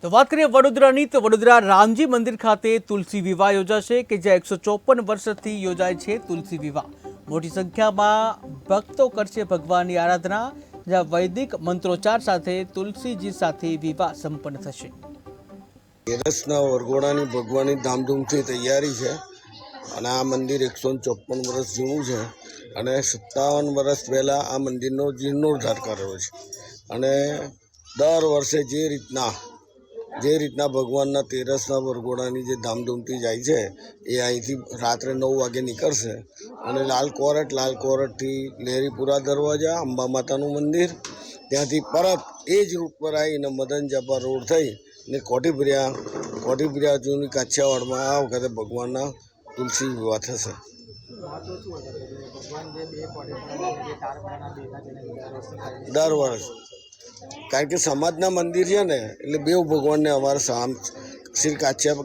તો વાત કરીએ વડોદરાની, તો વડોદરા રામજી મંદિર ખાતે તુલસી વિવાહ યોજાશે કે જ્યાં 154 વર્ષથી યોજાય છે તુલસી વિવાહ। મોટી સંખ્યામાં ભક્તો કરશે ભગવાનની આરાધના, જ્યાં વૈદિક મંત્રોચ્ચાર સાથે તુલસીજી સાથે વિવાહ સંપન્ન થશે। તેરસના વરઘોડાની ભગવાનની ધામધૂમથી તૈયારી છે અને આ મંદિર 154 વર્ષ જૂનું છે અને 57 વર્ષ પહેલાં આ મંદિરનો જીર્ણોદ્ધાર કર્યો છે અને દર વર્ષે જે રીતના ભગવાનના તેરસના વરઘોડાની જે ધામધૂમથી જાય છે એ અહીંથી રાત્રે 9 વાગે નીકળશે અને લાલ કોરટથી લહેરીપુરા દરવાજા, અંબા માતાનું મંદિર, ત્યાંથી પરત એ જ રૂટ પર આવીને મદન ઝાપા રોડ થઈ ને કોઠીપ્રિયા જૂની કાછિયાવાડમાં આ વખતે ભગવાનના તુલસી વિવાહ થશે। દર વર્ષ, કારણ કે સમાજના મંદિર છે ને એટલે બેવ ભગવાનને અમારા શ્રી કાછિયા